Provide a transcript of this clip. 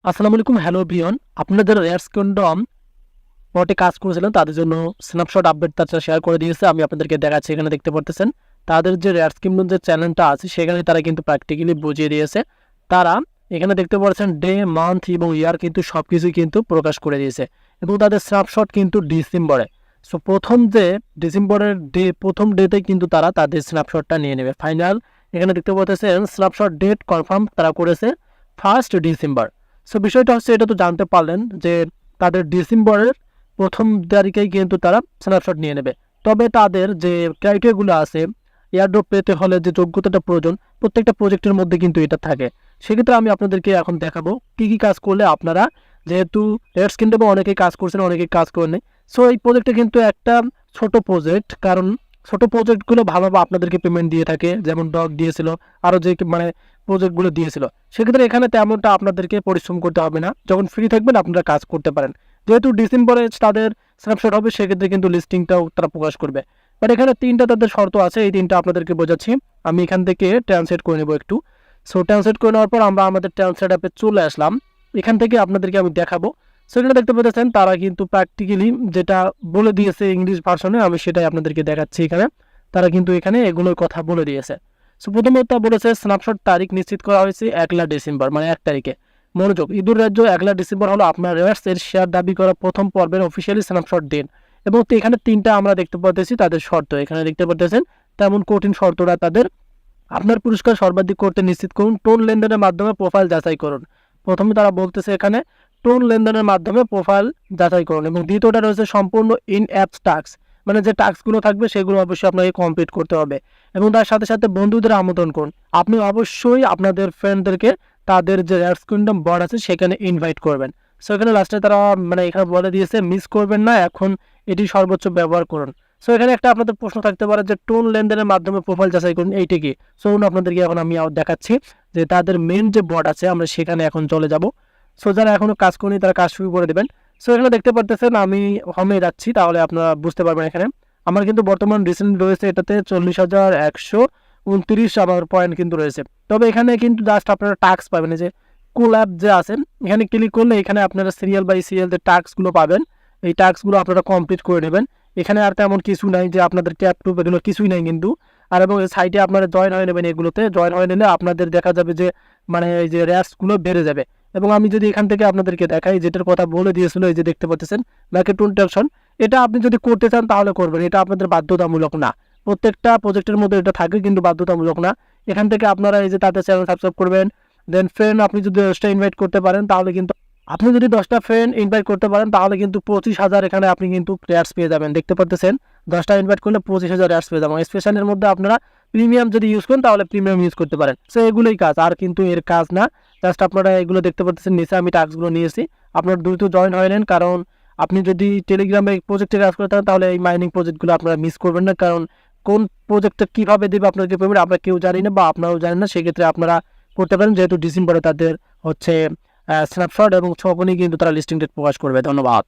আসসালামু আলাইকুম, hello everyone. আপনারা যারা রেয়ার্স কিংডম পটে কাজ করেছিলেন তাদের জন্য স্ন্যাপশট আপডেট তারা শেয়ার করে দিয়েছে। আমি আপনাদেরকে দেখাচ্ছি, এখানে দেখতে পারতেছেন তাদের যে রেয়ার্স কিংডম যে চ্যানেলটা আছে সেখানে তারা কিন্তু প্র্যাকটিক্যালি বুঝিয়ে দিয়েছে। তারা এখানে দেখতে পাচ্ছেন ডে, মান্থ এবং ইয়ার কিন্তু সব কিছুই কিন্তু প্রকাশ করে দিয়েছে এবং তাদের স্ন্যাপশট কিন্তু ডিসেম্বরে। সো প্রথম যে ডিসেম্বরের প্রথম ডেতে কিন্তু তারা তাদের স্ন্যাপশটটা নিয়ে নেবে ফাইনাল। এখানে দেখতে পাচ্ছেন স্ন্যাপশট ডেট কনফার্ম তারা করেছে 1 ডিসেম্বর। সো বিষয়টা হচ্ছে, এটা তো জানতে পারলেন যে তাদের ডিসেম্বরের প্রথম তারিখেই কিন্তু তারা স্ন্যাপশট নিয়ে নেবে। তবে তাদের যে ক্রাইটেরিয়াগুলো আছে, এয়ারড্রপ পেতে হলে যে যোগ্যতাটা প্রয়োজন প্রত্যেকটা প্রজেক্টের মধ্যে কিন্তু এটা থাকে। সেক্ষেত্রে আমি আপনাদেরকে এখন দেখাবো কি কি কাজ করলে আপনারা, যেহেতু রেডস কিংডমে অনেকেই কাজ করছেন অনেকেই কাজ করেনি। সো এই প্রজেক্টটা কিন্তু একটা ছোট প্রজেক্ট, কারণ ছোট প্রজেক্টগুলো ভালোভাবে আপনাদেরকে পেমেন্ট দিয়ে থাকে, যেমন ডগ দিয়েছিল, আরও যে মানে প্রজেক্টগুলো দিয়েছিল। সেক্ষেত্রে এখানে তেমনটা আপনাদেরকে পরিশ্রম করতে হবে না, যখন ফ্রি থাকবেন আপনারা কাজ করতে পারেন। যেহেতু ডিসেম্বরে তাদের স্ন্যাপশট হবে সেক্ষেত্রে কিন্তু লিস্টিংটাও তারা প্রকাশ করবে। বাট এখানে তিনটা তাদের শর্ত আছে, এই তিনটা আপনাদেরকে বোঝাচ্ছি। আমি এখান থেকে ট্রান্সলেট করে নেব একটু। সো ট্রান্সলেট করে নেওয়ার পর আমরা আমাদের ট্রান্সলেট অ্যাপে চলে আসলাম। এখান থেকে আপনাদেরকে আমি দেখাবো। সো এখানে দেখতে পাচ্ছেন তারা কিন্তু প্র্যাকটিক্যালি যেটা বলে দিয়েছে ইংলিশ ভার্সনে, আমি সেটাই আপনাদেরকে দেখাচ্ছি। এখানে তারা কিন্তু এখানে এগুলোর কথা বলে দিয়েছে। সো প্রথমত বলেছে স্ন্যাপশট তারিখ নিশ্চিত করা হয়েছে 1 ডিসেম্বর, মানে 1 তারিখে। মনোযোগ, ইঁদুর রাজ্য 1 ডিসেম্বর হলো আপনার রেয়ার্স এর শেয়ার দাবি করা প্রথম পর্বের অফিসিয়ালি স্ন্যাপশট দিন। এবং এখানে তিনটা আমরা দেখতে পাচ্ছি তাদের শর্ত, এখানে দেখতে পাচ্ছেন তেমন কঠিন শর্তটা তাদের। আপনার পুরস্কার সর্বাধিক করতে নিশ্চিত করুন, টোন লেনদেনের মাধ্যমে প্রোফাইল যাচাই করুন। প্রথমে তারা বলতেছে এখানে টোন লেনদেনের মাধ্যমে প্রোফাইল যাচাই করুন, এবং দ্বিতীয়টা রয়েছে সম্পূর্ণ ইন অ্যাপস টাস্ক, মানে যে টাস্কগুলো থাকবে সেগুলো অবশ্যই আপনাকে কমপ্লিট করতে হবে। এবং তার সাথে সাথে বন্ধুদের আমন্ত্রণ করুন, আপনি অবশ্যই আপনাদের ফ্রেন্ডদেরকে তাদের যে রেডস কিংডম বর্ড আছে সেখানে ইনভাইট করবেন। সো এখানে লাস্টে তারা মানে এখানে বলে দিয়েছে মিস করবেন না, এখন এটি সর্বোচ্চ ব্যবহার করুন। সো এখানে একটা আপনাদের প্রশ্ন থাকতে পারে যে টোন লেনদেনের মাধ্যমে প্রোফাইল যাচাই করুন, এইটা কি? সো আপনাদেরকে এখন আমি দেখাচ্ছি যে তাদের মেন যে বর্ড আছে আমরা সেখানে এখন চলে যাব। সো যারা এখনো কাজ করেনি তারা কাজ শুরু করে দেবেন। সো এখানে দেখতে পারতেছেন আমি হোমে যাচ্ছি, তাহলে আপনারা বুঝতে পারবেন। এখানে আমার কিন্তু বর্তমান রিসেন্ট রয়েছে এটাতে 40,129 আমার পয়েন্ট কিন্তু রয়েছে। তবে এখানে কিন্তু জাস্ট আপনারা টাস্ক পাবেন, যে কোল্যাব যে আছে এখানে ক্লিক করলে এখানে আপনারা সিরিয়াল বাই সিরিয়াল যে টাস্কগুলো পাবেন, এই টাস্কগুলো আপনারা কমপ্লিট করে নেবেন। এখানে আর তেমন কিছু নাই যে আপনাদের ট্যাপ টুপ এগুলো কিছুই নাই কিন্তু। আর এবং এই সাইটে আপনারা জয়েন হয়ে নেবেন, এগুলোতে জয়েন হয়ে নিলে আপনাদের দেখা যাবে যে মানে এই যে র্যাশগুলো বেড়ে যাবে। এবং আমি যদি এখান থেকে আপনাদেরকে দেখাই, যেটার কথা বলে দিয়েছিল, এই যে দেখতে পাচ্ছেন ব্যাকেট ইন্ট্রাকশন, এটা আপনি যদি করতে চান তাহলে করবেন, এটা আপনাদের বাধ্যতামূলক না। প্রত্যেকটা প্রজেক্টের মধ্যে এটা থাকে কিন্তু বাধ্যতামূলক না। এখান থেকে আপনারা এই যে তাদের চ্যানেল সাবস্ক্রাইব করবেন, দেন ফ্রেন্ড আপনি যদি 10টা ইনভাইট করতে পারেন তাহলে কিন্তু, আপনি যদি 10টা ফ্রেন্ড ইনভাইট করতে পারেন তাহলে কিন্তু 25,000 এখানে আপনি কিন্তু রেয়ার্স পেয়ে যাবেন। দেখতে পাচ্ছেন 10টা ইনভাইট করলে 25,000 রেয়ার্স পেয়ে যাবেন। স্পেশালের মধ্যে আপনারা প্রিমিয়াম যদি ইউজ করেন তাহলে প্রিমিয়াম ইউজ করতে পারেন। সো এগুলোই কাজ, আর কিন্তু এর কাজ না। জাস্ট আপনারা এগুলো দেখতে পাচ্ছেন নিচে আমি টাস্কগুলো নিয়েছি, আপনারা দ্রুত জয়েন হয়ে নেন। কারণ আপনি যদি টেলিগ্রামে প্রজেক্টে কাজ করে থাকেন তাহলে এই মাইনিং প্রজেক্টগুলো আপনারা মিস করবেন না, কারণ কোন প্রজেক্টটা কীভাবে দেবে আপনাকে পেমেন্ট আমরা কেউ জানি না বা আপনারাও জানেন না। সেক্ষেত্রে আপনারা করতে পারেন, যেহেতু ডিসেম্বরে তাদের হচ্ছে স্ন্যাপশট এবং তখনই কিন্তু তারা লিস্টিং ডেট প্রকাশ করবে। ধন্যবাদ।